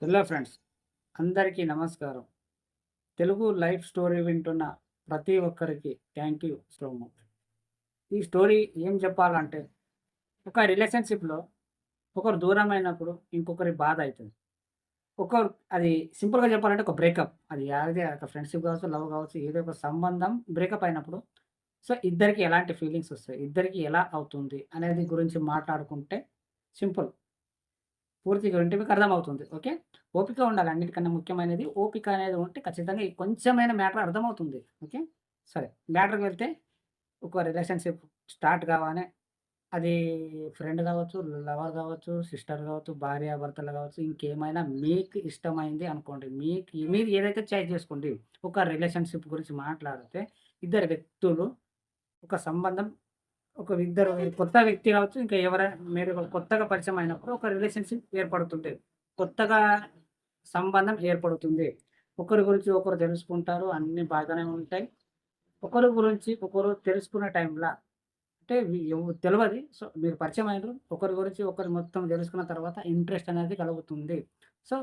Hello friends, అందరికీ నమస్కారం. Telugu life story వింటున్న ప్రతి ఒక్కరికి థ్యాంక్ యూ సో మచ్. ఈ స్టోరీ ఏం చెప్పాలంటే, ఒక రిలేషన్‌షిప్‌లో ఒకరు దూరమైనప్పుడు ఇంకొకరి బాధ అయితది. ఒకరు అది సింపుల్‌గా చెప్పాలంటే ఒక బ్రేకప్. అది యాదే ఒక ఫ్రెండ్‌షిప్ కావచ్చు, లవ్ కావచ్చు, ఏదో ఒక సంబంధం బ్రేకప్ అయినప్పుడు సో, ఇద్దరికీ ఎలాంటి ఫీలింగ్స్ వస్తాయి? ఇద్దరికీ ఎలా అవుతుంది? అనేది గురించి మాట్లాడుకుంటే సింపుల్. పూర్తిగా వింటే మీకు అర్థమవుతుంది. ఓకే. ఓపిక ఉండాలి. అన్నిటికన్నా ముఖ్యమైనది ఓపిక అనేది ఉంటే ఖచ్చితంగా ఈ కొంచెమైన మ్యాటర్ అర్థమవుతుంది. ఓకే. సరే, మ్యాటర్‌కి వెళ్తే ఒక రిలేషన్‌షిప్ స్టార్ట్ కాగానే అది ఫ్రెండ్ కావచ్చు, లవర్ కావచ్చు, సిస్టర్ కావచ్చు, భార్యాభర్తలు కావచ్చు, ఇంకేమైనా మీకు ఇష్టమైంది అనుకోండి. మీరు ఏదైతే చాయిస్ చేసుకోండి. ఒక రిలేషన్‌షిప్ గురించి మాట్లాడితే ఇద్దరు వ్యక్తులు ఒక సంబంధం ఒక ఇద్దరు కొత్త వ్యక్తి కావచ్చు, ఇంకా ఎవరైనా మీరు కొత్తగా పరిచయం అయినప్పుడు ఒక రిలేషన్‌షిప్ ఏర్పడుతుంది. కొత్తగా సంబంధం ఏర్పడుతుంది. ఒకరి గురించి ఒకరు తెలుసుకుంటారు. అన్నీ బాగానే ఉంటాయి. ఒకరి గురించి ఒకరు తెలుసుకునే టైంల అంటే తెలవది. సో, మీరు పరిచయం అయ్యిండ్రు. ఒకరి గురించి ఒకరు మొత్తం తెలుసుకున్న తర్వాత ఇంట్రెస్ట్ అనేది కలుగుతుంది. సో,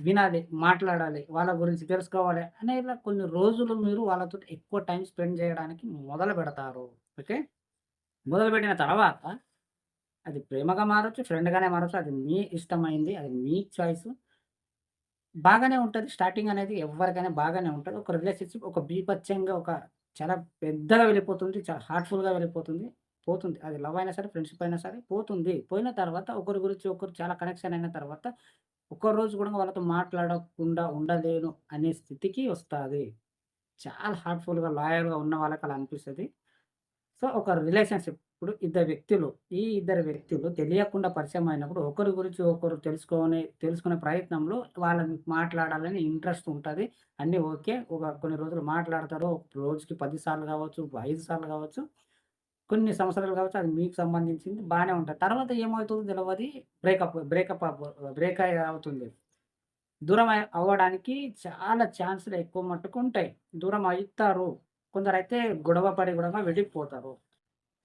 వినాలి, మాట్లాడాలి, వాళ్ళ గురించి తెలుసుకోవాలి అనే ఇలా కొన్ని రోజులు మీరు వాళ్ళతోటి ఎక్కువ టైమ్ స్పెండ్ చేయడానికి మొదలుపెడతారు. ఓకే. మొదలుపెట్టిన తర్వాత అది ప్రేమగా మారొచ్చు, ఫ్రెండ్‌గానే మారొచ్చు. అది మీ ఇష్టమైంది. అది మీ చాయిసు. బాగానే ఉంటది. స్టార్టింగ్ అనేది ఎవ్వరికైనా బాగానే ఉంటది. ఒక రిలేషన్‌షిప్ ఒక బీభత్సంగా ఒక చాలా పెద్దగా వెళ్ళిపోతుంది. చాలా హార్ట్‌ఫుల్‌గా వెళ్ళిపోతుంది. పోతుంది. అది లవ్ అయినా సరే, ఫ్రెండ్‌షిప్ అయినా సరే పోతుంది. పోయిన తర్వాత ఒకరి గురించి ఒకరు చాలా కనెక్షన్ అయిన తర్వాత, ఒక్కరోజు కూడా వాళ్ళతో మాట్లాడకుండా ఉండలేను అనే స్థితికి వస్తాది. చాలా హార్ట్‌ఫుల్‌గా, లాయల్‌గా ఉన్న వాళ్ళకి అలా అనిపిస్తది. సో, ఒక రిలేషన్‌షిప్ ఇప్పుడు ఈ ఇద్దరు వ్యక్తులు తెలియకుండా పరిచయం అయినప్పుడు ఒకరి గురించి ఒకరు తెలుసుకునే ప్రయత్నంలో వాళ్ళని మాట్లాడాలని ఇంట్రెస్ట్ ఉంటది. అన్నీ ఓకే. కొన్ని రోజులు మాట్లాడతారు. రోజుకి 10 సార్లు కావచ్చు, 5 సార్లు కావచ్చు, కొన్ని సంవత్సరాలు కావచ్చు. అది మీకు సంబంధించింది బానే ఉంటది. తర్వాత ఏమవుతుందో తెలవది. బ్రేకప్ బ్రేక్ అవుతుంది. దూరం అవ్వడానికి చాలా ఛాన్సులు ఎక్కువ మట్టుకు ఉంటాయి. దూరం అయితారు. కొందరైతే గొడవ పడి గూడా విడిపోతారు.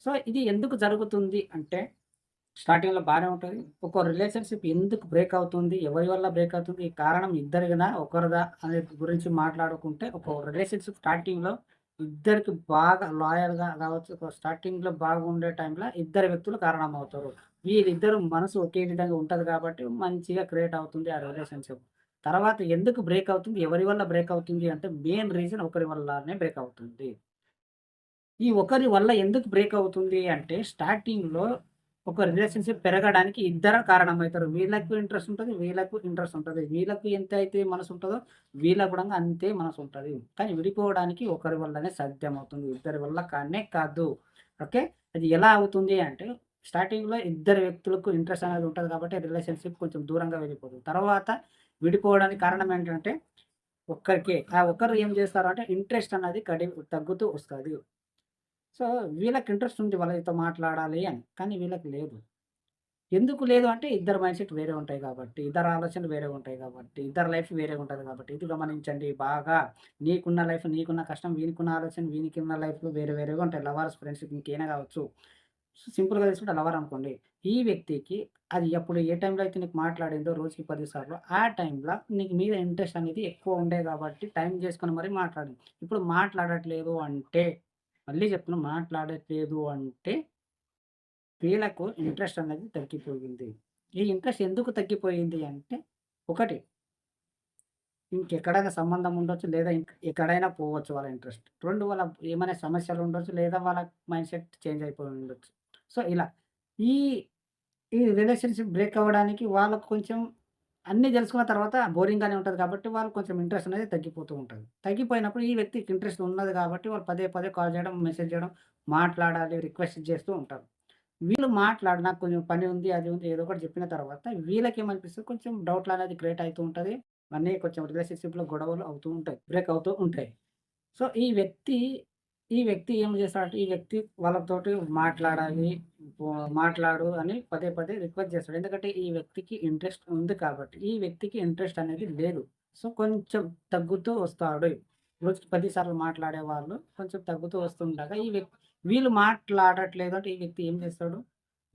సో, ఇది ఎందుకు జరుగుతుంది అంటే, స్టార్టింగ్‌లో బానే ఉంటది. ఒక రిలేషన్‌షిప్ ఎందుకు బ్రేక్ అవుతుంది? ఎవరి వల్ల బ్రేక్ అవుతుంది? ఈ కారణం ఇద్దరిదా? ఒకరిదా? అనే గురించి మాట్లాడుకుంటే, ఒక రిలేషన్‌షిప్ స్టార్టింగ్‌లో ఇద్దరికి బాగా లాయల్‌గా కావచ్చు, ఒక స్టార్టింగ్‌లో బాగుండే టైంలో ఇద్దరు వ్యక్తులు కారణమవుతారు. వీరిద్దరు మనసు ఒకే విధంగా ఉంటది కాబట్టి, మంచిగా క్రియేట్ అవుతుంది ఆ రిలేషన్‌షిప్. తర్వాత ఎందుకు బ్రేక్ అవుతుంది? ఎవరి వల్ల బ్రేక్ అవుతుంది అంటే, మెయిన్ రీజన్ ఒకరి వల్లనే బ్రేక్ అవుతుంది. ఈ ఒకరి వల్ల ఎందుకు బ్రేక్ అవుతుంది అంటే, స్టార్టింగ్‌లో ఒక రిలేషన్‌షిప్ పెరగడానికి ఇద్దరు కారణమైతారు. వీళ్ళకు ఇంట్రెస్ట్ ఉంటది. వీళ్ళకు ఇంట్రెస్ట్ ఉంటది. వీళ్ళకి ఎంతైతే మనసుంటదో వీళ్ళకి గూడా అంతే మనసుంటది. కానీ విడిపోవడానికి ఒకరి వల్లనే సాధ్యమవుతుంది. ఇద్దరి వల్ల కానే కాదు. ఓకే. అది ఎలా అవుతుంది అంటే, స్టార్టింగ్‌లో ఇద్దరు వ్యక్తులకు ఇంట్రెస్ట్ అనేది ఉంటది కాబట్టి రిలేషన్‌షిప్ కొంచెం దూరంగా వెళ్ళిపోతుంది. తర్వాత విడిపోవడానికి కారణం ఏంటంటే, ఆ ఒక్కరు ఏం చేస్తారు అంటే ఇంట్రెస్ట్ అనేది తగ్గుతూ వస్తది. సో, వీళ్ళకి ఇంట్రెస్ట్ ఉంది వాళ్ళతో మాట్లాడాలి అని. కానీ వీళ్ళకి లేదు. ఎందుకు లేదు అంటే ఇద్దరి మైండ్‌సెట్ వేరే ఉంటాయి కాబట్టి, ఇద్దరి ఆలోచనలు వేరే ఉంటాయి కాబట్టి, ఇద్దరి లైఫ్ వేరేగా ఉంటది కాబట్టి. ఇది గమనించండి బాగా. నీకున్న లైఫ్ నీకున్న కష్టం, వీనికున్న ఆలోచన వీనికున్న లైఫ్‌లు వేరే వేరేగా ఉంటాయి. లవర్స్, ఫ్రెండ్షిప్ ఇంకేనా కావచ్చు. సింపుల్‌గా తీసుకుంటే లవర్ అనుకోండి. ఈ వ్యక్తికి అది ఎప్పుడు ఏ టైంలో అయితే నీకు మాట్లాడిందో రోజుకి 10 సార్లు, ఆ టైంలో నీకు మీద ఇంట్రెస్ట్ అనేది ఎక్కువ ఉండే కాబట్టి టైం చేసుకొని మరి మాట్లాడింది. ఇప్పుడు మాట్లాడట్లేదు అంటే, మళ్ళీ చెప్తున్నా మాట్లాడట్లేదు అంటే వీళ్ళకు ఇంట్రెస్ట్ అనేది తగ్గిపోయింది. ఈ ఇంట్రెస్ట్ ఎందుకు తగ్గిపోయింది అంటే, ఒకటి ఇంకెక్కడైనా సంబంధం ఉండొచ్చు. లేదా ఎక్కడైనా పోవచ్చు వాళ్ళ ఇంట్రెస్ట్. 2 వాళ్ళ ఏమైనా సమస్యలు ఉండొచ్చు. లేదా వాళ్ళ మైండ్‌సెట్ చేంజ్ అయిపోయి ఉండొచ్చు. సో, ఇలా ఈ, ఈ రిలేషన్‌షిప్ బ్రేక్ అవ్వడానికి వాళ్ళకు కొంచెం అన్నీ తెలుసుకున్న తర్వాత బోరింగ్‌గానే ఉంటది కాబట్టి, వాళ్ళు కొంచెం ఇంట్రెస్ట్ అనేది తగ్గిపోతూ ఉంటది. తగ్గిపోయినప్పుడు ఈ వ్యక్తికి ఇంట్రెస్ట్ ఉన్నది కాబట్టి, వాళ్ళు పదే పదే కాల్ చేయడం, మెసేజ్ చేయడం, మాట్లాడాలి, రిక్వెస్ట్ చేస్తూ ఉంటారు. వీళ్ళు నాకు కొంచెం పని ఉంది, అది ఉంది ఏదో ఒకటి చెప్పిన తర్వాత వీళ్ళకేమనిపిస్తది కొంచెం డౌట్‌లనేది క్రియేట్ అయితూ ఉంటది. అన్నీ కొంచెం రిలేషన్‌షిప్‌లో గొడవలు అవుతూ ఉంటాయి. బ్రేక్ అవుతూ ఉంటాయి. సో, ఈ వ్యక్తి ఏం చేస్తాడంటే, ఈ వ్యక్తి వాళ్ళతోటి మాట్లాడాలి, మాట్లాడు అని పదే పదే రిక్వెస్ట్ చేస్తాడు. ఎందుకంటే ఈ వ్యక్తికి ఇంట్రెస్ట్ ఉంది కాబట్టి. ఈ వ్యక్తికి ఇంట్రెస్ట్ అనేది లేదు. సో, కొంచెం తగ్గుతూ వస్తాడు. రోజుకి 10 సార్లు మాట్లాడేవాళ్ళు కొంచెం తగ్గుతూ వస్తుండగా వీళ్ళు మాట్లాడట్లేదు అంటే ఈ వ్యక్తి ఏం చేస్తాడు?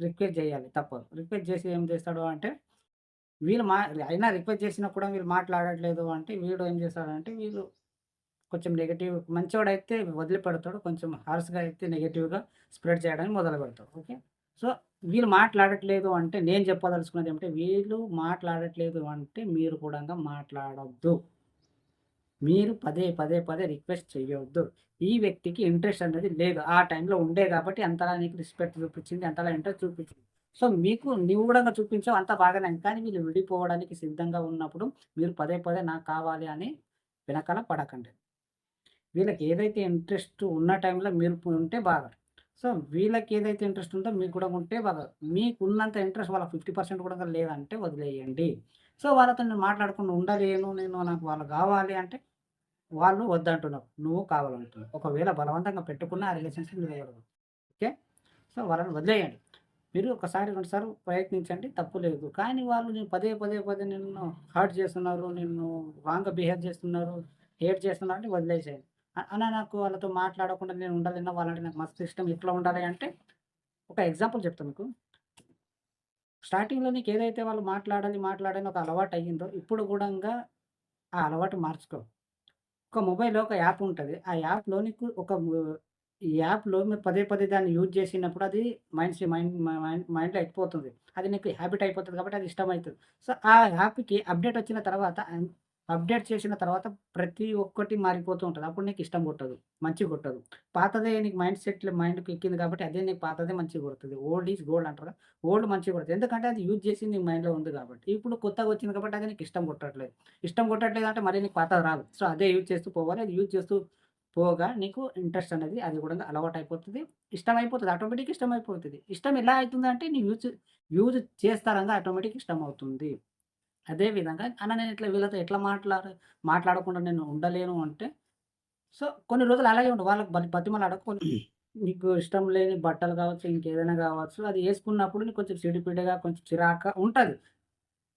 రిక్వెస్ట్ చేయాలి తప్పదు. రిక్వెస్ట్ చేసి ఏం చేస్తాడు అంటే వీళ్ళు అయినా రిక్వెస్ట్ చేసినా కూడా వీళ్ళు మాట్లాడట్లేదు అంటే వీడు ఏం చేస్తాడంటే వీళ్ళు కొంచెం నెగెటివ్ మంచోడైతే వదిలిపెడతాడు. కొంచెం హార్ష్‌గా అయితే నెగెటివ్‌గా స్ప్రెడ్ చేయడానికి మొదలుపెడతాడు. ఓకే. సో, వీళ్ళు మాట్లాడట్లేదు అంటే నేను చెప్పదలుచుకున్నది ఏమంటే వీళ్ళు మాట్లాడట్లేదు అంటే మీరు కూడంగా మాట్లాడొద్దు. మీరు పదే పదే రిక్వెస్ట్ చేయొద్దు. ఈ వ్యక్తికి ఇంట్రెస్ట్ అనేది లేదు. ఆ టైంలో ఉండే కాబట్టి అంతలా నీకు రెస్పెక్ట్ చూపించింది. అంతలా ఇంట్రెస్ట్ చూపించింది. సో, మీకు నువ్వు గూడా చూపించావు అంతా బాగానే ఉంది. కానీ వీళ్ళు విడిపోవడానికి సిద్ధంగా ఉన్నప్పుడు మీరు పదే నాకు కావాలి అని వెనకాల పడకండి. వీళ్ళకి ఏదైతే ఇంట్రెస్ట్ ఉన్న టైంలో మీరు ఉంటే బాగా. సో, వీళ్ళకి ఏదైతే ఇంట్రెస్ట్ ఉందో మీకు కూడా ఉంటే బాగా. మీకున్నంత ఇంట్రెస్ట్ వాళ్ళకి 50% కూడా లేదంటే వదిలేయండి. సో, వాళ్ళతో నేను మాట్లాడకుండా ఉండలేను. నాకు వాళ్ళు గావాలి అంటే వాళ్ళు వద్దంటున్నారు. నువ్వు కావాలంటున్నావు. ఒకవేళ బలవంతంగా పెట్టుకున్న ఆ రిలేషన్‌షిప్ నిలబడదు. ఓకే. సో, వాళ్ళని వదిలేయండి. మీరు ఒకసారి, 2 సార్లు ప్రయత్నించండి తప్పు లేదు. కానీ వాళ్ళు నేను పదే పదే నిన్ను హర్ట్ చేస్తున్నారు. నిన్ను రాంగ్‌గా బిహేవ్ చేస్తున్నారు. హేట్ చేస్తున్నారు అంటే వదిలేసేయండి. అన్న నాకు వాళ్ళతో మాట్లాడకుండా నేను ఉండలేను. వాళ్ళంటే నాకు మస్తు ఇష్టం. ఎట్లా ఉండాలి అంటే ఒక ఎగ్జాంపుల్ చెప్తా మీకు. స్టార్టింగ్‌లో నీకేదైతే వాళ్ళు మాట్లాడాలి ఒక అలవాటు అయ్యిందో ఇప్పుడు గూడంగా ఆ అలవాటు మార్చుకో. ఒక మొబైల్‌లో ఒక యాప్ ఉంటది. ఆ యాప్‌లో నీకు ఒక ఈ యాప్‌లో మీరు పదే దాన్ని యూజ్ చేసినప్పుడు అది మైండ్‌లో ఎక్కిపోతుంది. అది నీకు హ్యాబిట్ అయిపోతది కాబట్టి అది ఇష్టమైతది. సో, ఆ యాప్‌కి అప్‌డేట్ వచ్చిన తర్వాత అప్‌డేట్ చేసిన తర్వాత ప్రతి ఒక్కటి మారిపోతూ ఉంటది. అప్పుడు నీకు ఇష్టం కొట్టదు. మంచిగా కొట్టదు. పాతదే నీకు మైండ్‌కి ఎక్కింది కాబట్టి అదే నీకు పాతదే మంచిగా కొడతది. ఓల్డ్ ఈజ్ గోల్డ్ అంటారు కదా! ఓల్డ్ మంచిగా కొడతది. ఎందుకంటే అది యూజ్ చేసి నీ మైండ్‌లో ఉంది కాబట్టి. ఇప్పుడు కొత్తగా వచ్చింది కాబట్టి అది నీకు ఇష్టం కొట్టట్లేదు. ఇష్టం కొట్టట్లేదు అంటే మళ్ళీ నీకు పాతది రాదు. సో, అదే యూజ్ చేస్తూ పోవాలి. అది యూజ్ చేస్తూ పోగా నీకు ఇంట్రెస్ట్ అనేది అది కూడా అలవాటయిపోతది. ఇష్టమైపోతది. ఆటోమేటిక్‌గా ఇష్టమైపోతది. ఇష్టం ఎలా అయితుందంటే నీ యూజ్ చేస్తారంగా ఆటోమేటిక్‌గా ఇష్టమవుతుంది. అదే విధంగా అన్న నేను ఇట్లా వీళ్ళతో ఎట్లా మాట్లాడకుండా నేను ఉండలేను అంటే, సో, కొన్ని రోజులు అలాగే ఉండు. వాళ్ళకి బతిమలాడకు. నీకు ఇష్టం లేని బట్టలు కావచ్చు, ఇంకేదైనా కావచ్చు, అది యేసుకున్నప్పుడు నీకు కొంచెం సిడిపిడిగా, కొంచెం చిరాగ్గా ఉంటది.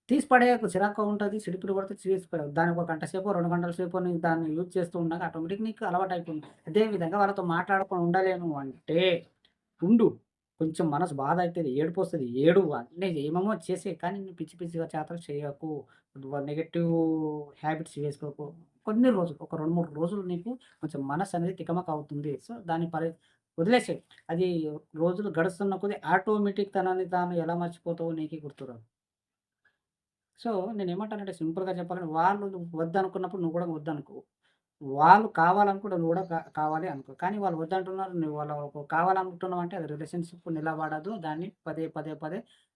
తీసి పడేయకు. చిరాకుగా ఉంటది. సిడిపిడి కొడితే తీసి పడేయకు. దానికి ఒక గంట సేపో, 2 గంటల సేపో నీకు దాన్ని యూజ్ చేస్తూ ఉండగా ఆటోమేటిక్‌గా నీకు అలవాటయిపోయింది. అదే విధంగా వాళ్ళతో మాట్లాడకుండా ఉండలేను అంటే ఉండు. కొంచెం మనసు బాధ అయితది. ఏడుపొస్తది. ఏడు అన్నీ ఏమేమో చేసేయి. కానీ నువ్వు పిచ్చి పిచ్చిగా చేతలు చేయకు. నెగెటివ్ హ్యాబిట్స్ వేసుకోకు. కొన్ని రోజులు ఒక 2, 3 రోజులు నీకు కొంచెం మనసనేది తికమక అవుతుంది. సో, దాన్ని వదిలేసేయి. అది రోజులు గడుస్తున్న కొద్దీ ఆటోమేటిక్ తనని తాను ఎలా మర్చిపోతావో నీకే గుర్తురాదు. సో, నేనేమంటానంటే సింపుల్‌గా చెప్పాలంటే వాళ్ళు నువ్వు వద్దనుకున్నప్పుడు నువ్వు కూడా వద్దనుకో. వాళ్ళు కావాలనుకుంటే నువ్వు కూడా కావాలి అనుకో. కానీ వాళ్ళు వద్దంటున్నారు. నువ్వు వాళ్ళకు కావాలనుకుంటున్నావంటే అది రిలేషన్‌షిప్ నిలబడదు. దాన్ని పదే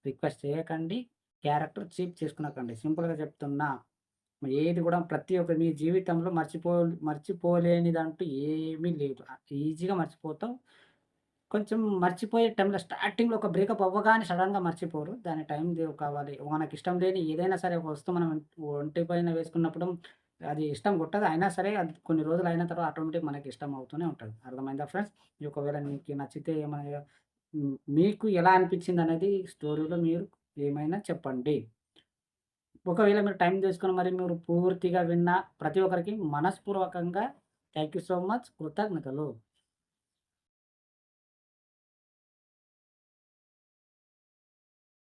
రిక్వెస్ట్ చేయకండి. క్యారెక్టర్ చీప్ చేసుకునకండి. సింపుల్‌గా చెప్తున్నా. ఏది కూడా ప్రతి ఒక్క మీ జీవితంలో మర్చిపోలేనిదంటూ ఏమీ లేదు. ఈజీగా మర్చిపోతావు. కొంచెం మర్చిపోయే టైంలో స్టార్టింగ్‌లో ఒక బ్రేకప్ అవ్వగానే సడెన్‌గా మర్చిపోరు. దాని టైం కావాలి. మనకిష్టం లేని ఏదైనా సరే ఒక వస్తువు మనం ఒంటి పైన వేసుకున్నప్పుడు అది ఇష్టం కొట్టదు. అయినా సరే అది కొన్ని రోజులు అయిన తర్వాత ఆటోమేటిక్ మనకి ఇష్టం అవుతూనే ఉంటది. అర్థమైందా ఫ్రెండ్స్? ఒకవేళ మీకు నచ్చితే ఏమైనా మీకు ఎలా అనిపించిందనేది స్టోరీలో మీరు ఏమైనా చెప్పండి. ఒకవేళ మీరు టైం తీసుకొని మరి మీరు పూర్తిగా విన్న ప్రతి ఒక్కరికి మనస్పూర్వకంగా థాంక్ యూ సో మచ్. కృతజ్ఞతలు.